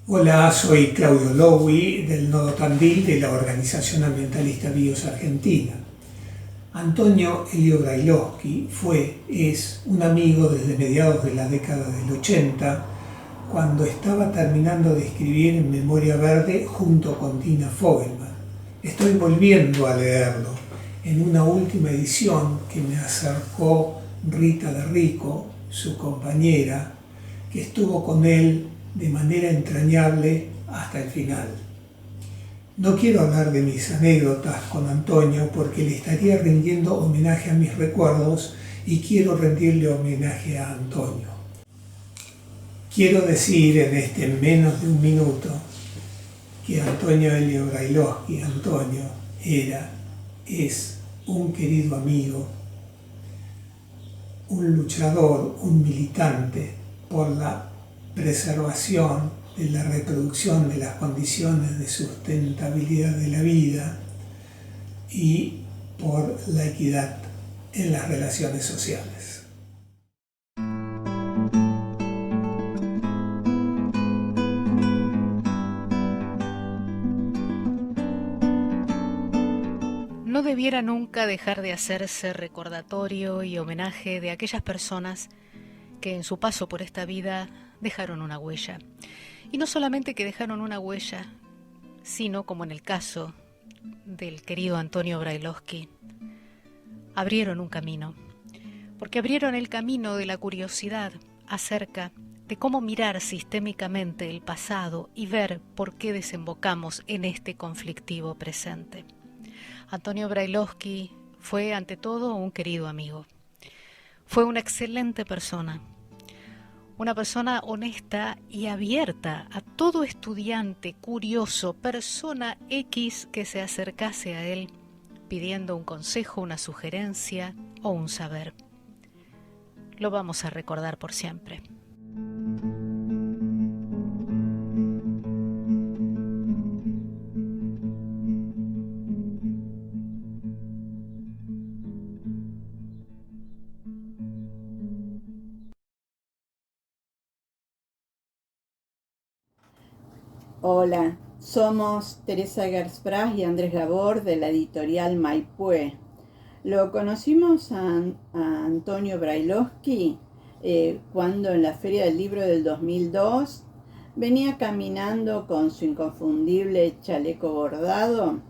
Hola, soy Claudio Lowy del Nodo Tandil de la Organización Ambientalista BIOS Argentina. Antonio Elio Brailovsky es un amigo desde mediados de la década del 80, cuando estaba terminando de escribir en Memoria Verde junto con Tina Fogelman. Estoy volviendo a leerlo en una última edición que me acercó Rita de Rico, su compañera, que estuvo con él de manera entrañable hasta el final. No quiero hablar de mis anécdotas con Antonio porque le estaría rindiendo homenaje a mis recuerdos y quiero rendirle homenaje a Antonio. Quiero decir en este menos de un minuto que Antonio Elio Brailovsky, Antonio, es un querido amigo, un luchador, un militante por la preservación de la reproducción de las condiciones de sustentabilidad de la vida y por la equidad en las relaciones sociales. No debiera nunca dejar de hacerse recordatorio y homenaje de aquellas personas que en su paso por esta vida dejaron una huella. Y no solamente que dejaron una huella, sino, como en el caso del querido Antonio Brailovsky, abrieron un camino. Porque abrieron el camino de la curiosidad acerca de cómo mirar sistémicamente el pasado y ver por qué desembocamos en este conflictivo presente. Antonio Brailovsky fue ante todo un querido amigo. Fue una excelente persona, una persona honesta y abierta a todo estudiante curioso, persona X que se acercase a él pidiendo un consejo, una sugerencia o un saber. Lo vamos a recordar por siempre. Hola, somos Teresa Gersbras y Andrés Gabor de la editorial Maipue. Lo conocimos a Antonio Brailovsky cuando en la Feria del Libro del 2002 venía caminando con su inconfundible chaleco bordado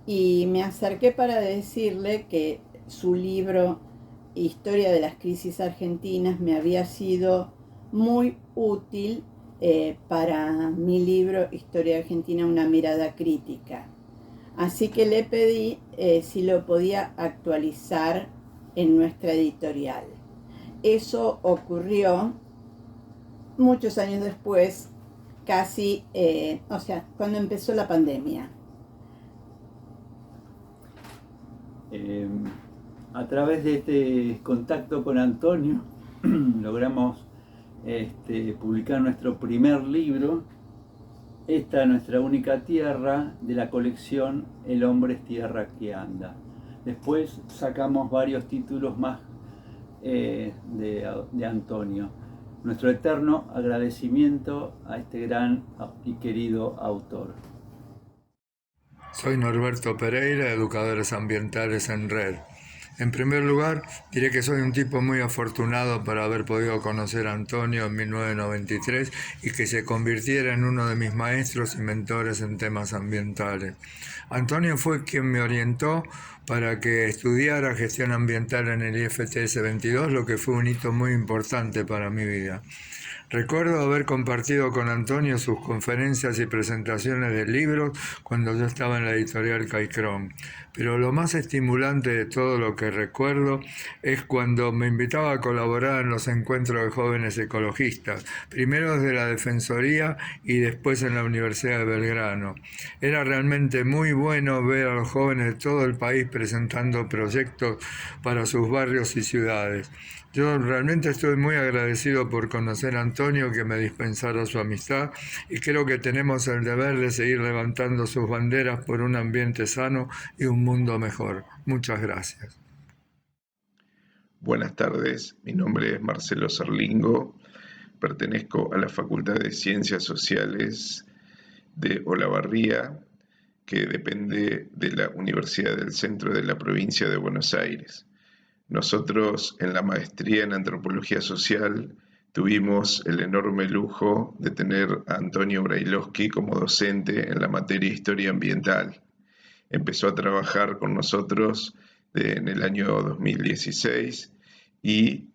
y me acerqué para decirle que su libro Historia de las crisis argentinas me había sido muy útil para mi libro Historia Argentina, una mirada crítica. Así que le pedí si lo podía actualizar en nuestra editorial. Eso ocurrió muchos años después, casi, cuando empezó la pandemia. A través de este contacto con Antonio logramos publicar nuestro primer libro, Esta nuestra única tierra, de la colección El hombre es tierra que anda. Después sacamos varios títulos más de Antonio. Nuestro eterno agradecimiento a este gran y querido autor. Soy Norberto Pereira, Educadores Ambientales en Red. En primer lugar, diré que soy un tipo muy afortunado por haber podido conocer a Antonio en 1993 y que se convirtiera en uno de mis maestros y mentores en temas ambientales. Antonio fue quien me orientó para que estudiara gestión ambiental en el IFTS 22, lo que fue un hito muy importante para mi vida. Recuerdo haber compartido con Antonio sus conferencias y presentaciones de libros cuando yo estaba en la editorial Caicrón, pero lo más estimulante de todo lo que recuerdo es cuando me invitaba a colaborar en los encuentros de jóvenes ecologistas, primero desde la Defensoría y después en la Universidad de Belgrano. Era realmente muy bueno ver a los jóvenes de todo el país presentando proyectos para sus barrios y ciudades. Yo realmente estoy muy agradecido por conocer a Antonio, que me dispensara su amistad, y creo que tenemos el deber de seguir levantando sus banderas por un ambiente sano y un mundo mejor. Muchas gracias. Buenas tardes, mi nombre es Marcelo Serlingo, pertenezco a la Facultad de Ciencias Sociales de Olavarría, que depende de la Universidad del Centro de la provincia de Buenos Aires. Nosotros en la maestría en Antropología Social tuvimos el enorme lujo de tener a Antonio Brailovsky como docente en la materia Historia Ambiental. Empezó a trabajar con nosotros en el año 2016 y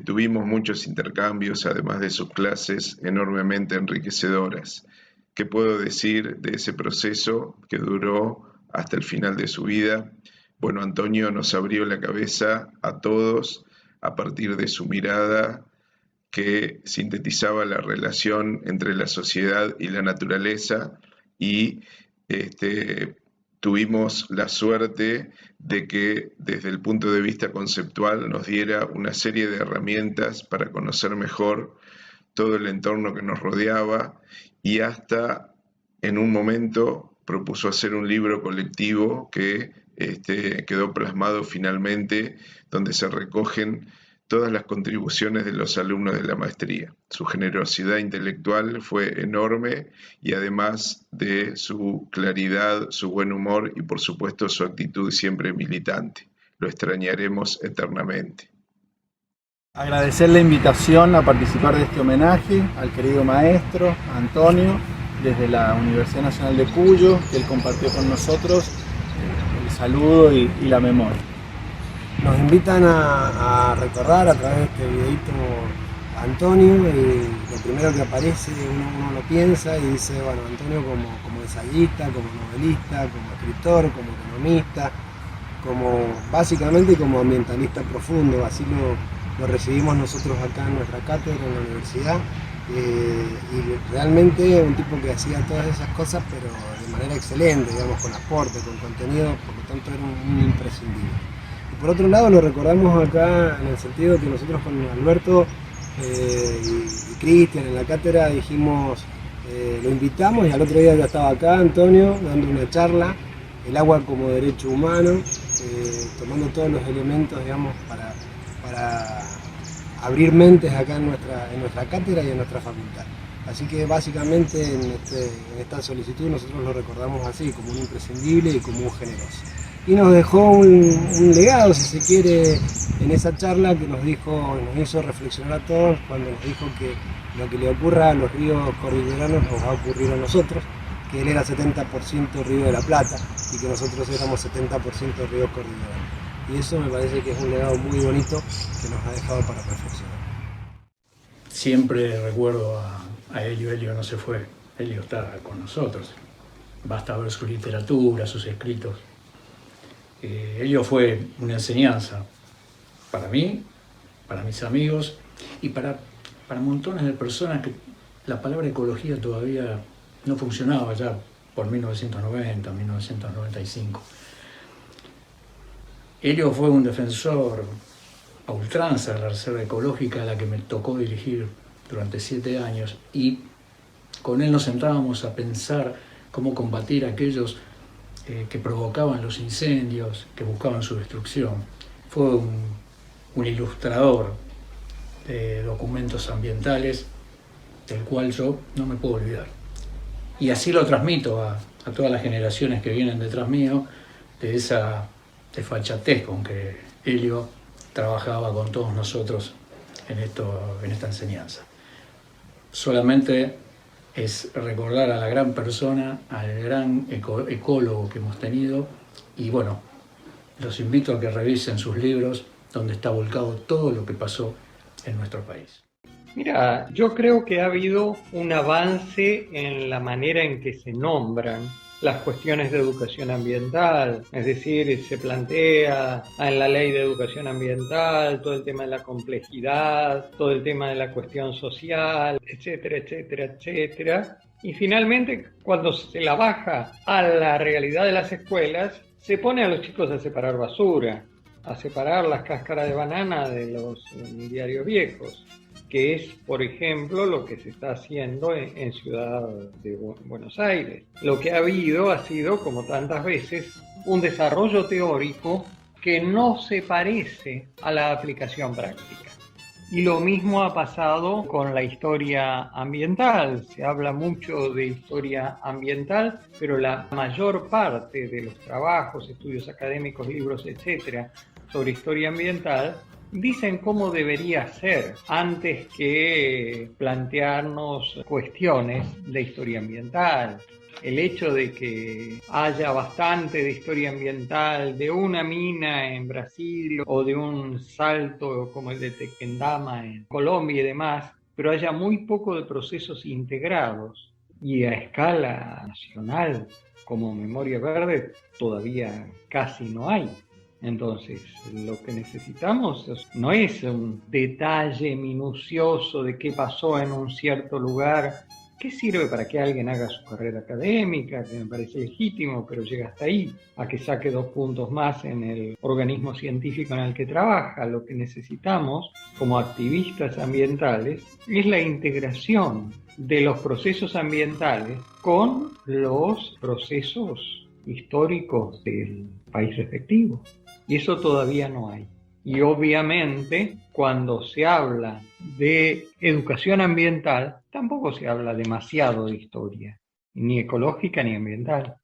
tuvimos muchos intercambios, además de sus clases enormemente enriquecedoras. ¿Qué puedo decir de ese proceso que duró hasta el final de su vida? Bueno, Antonio nos abrió la cabeza a todos a partir de su mirada que sintetizaba la relación entre la sociedad y la naturaleza y tuvimos la suerte de que desde el punto de vista conceptual nos diera una serie de herramientas para conocer mejor todo el entorno que nos rodeaba y hasta en un momento propuso hacer un libro colectivo que quedó plasmado finalmente, donde se recogen todas las contribuciones de los alumnos de la maestría. Su generosidad intelectual fue enorme y además de su claridad, su buen humor y por supuesto su actitud siempre militante. Lo extrañaremos eternamente. Agradecer la invitación a participar de este homenaje al querido maestro Antonio desde la Universidad Nacional de Cuyo, que él compartió con nosotros el saludo y la memoria. Nos invitan a recordar a través de este videito a Antonio y lo primero que aparece uno lo piensa y dice, bueno, Antonio como ensayista, como novelista, como escritor, como economista, básicamente como ambientalista profundo, así lo recibimos nosotros acá en nuestra cátedra en la universidad y realmente un tipo que hacía todas esas cosas pero de manera excelente, digamos, con aporte, con contenido, por lo tanto era un imprescindible. Por otro lado, lo recordamos acá en el sentido que nosotros con Alberto y Cristian en la cátedra dijimos, lo invitamos y al otro día ya estaba acá Antonio dando una charla, el agua como derecho humano, tomando todos los elementos, digamos, para abrir mentes acá en nuestra cátedra y en nuestra facultad. Así que básicamente en esta solicitud nosotros lo recordamos así, como un imprescindible y como un generoso. Y nos dejó un legado, si se quiere, en esa charla que nos hizo reflexionar a todos cuando nos dijo que lo que le ocurra a los ríos cordilleranos nos va a ocurrir a nosotros, que él era 70% Río de la Plata y que nosotros éramos 70% ríos cordilleranos. Y eso me parece que es un legado muy bonito que nos ha dejado para reflexionar. Siempre recuerdo a Elio. Elio no se fue, Elio está con nosotros. Basta ver su literatura, sus escritos. Ello fue una enseñanza para mí, para mis amigos y para montones de personas que la palabra ecología todavía no funcionaba ya por 1990, 1995. Ello fue un defensor a ultranza de la Reserva Ecológica a la que me tocó dirigir durante 7 años y con él nos sentábamos a pensar cómo combatir a aquellos que provocaban los incendios, que buscaban su destrucción. Fue un ilustrador de documentos ambientales del cual yo no me puedo olvidar. Y así lo transmito a todas las generaciones que vienen detrás mío, de esa desfachatez con que Elio trabajaba con todos nosotros en esta enseñanza. Solamente es recordar a la gran persona, al gran ecólogo que hemos tenido y bueno, los invito a que revisen sus libros donde está volcado todo lo que pasó en nuestro país. Mira, yo creo que ha habido un avance en la manera en que se nombran las cuestiones de educación ambiental, es decir, se plantea en la ley de educación ambiental todo el tema de la complejidad, todo el tema de la cuestión social, etcétera, etcétera, etcétera. Y finalmente, cuando se la baja a la realidad de las escuelas, se pone a los chicos a separar basura, a separar las cáscaras de banana de los diarios viejos, que es, por ejemplo, lo que se está haciendo en Ciudad de Buenos Aires. Lo que ha habido ha sido, como tantas veces, un desarrollo teórico que no se parece a la aplicación práctica. Y lo mismo ha pasado con la historia ambiental. Se habla mucho de historia ambiental, pero la mayor parte de los trabajos, estudios académicos, libros, etcétera, sobre historia ambiental, dicen cómo debería ser antes que plantearnos cuestiones de historia ambiental. El hecho de que haya bastante de historia ambiental de una mina en Brasil o de un salto como el de Tequendama en Colombia y demás, pero haya muy poco de procesos integrados y a escala nacional como Memoria Verde todavía casi no hay. Entonces, lo que necesitamos no es un detalle minucioso de qué pasó en un cierto lugar. ¿Qué sirve para que alguien haga su carrera académica? Que me parece legítimo, pero llega hasta ahí, a que saque 2 puntos más en el organismo científico en el que trabaja. Lo que necesitamos, como activistas ambientales, es la integración de los procesos ambientales con los procesos históricos del país respectivo. Y eso todavía no hay. Y obviamente, cuando se habla de educación ambiental, tampoco se habla demasiado de historia, ni ecológica ni ambiental.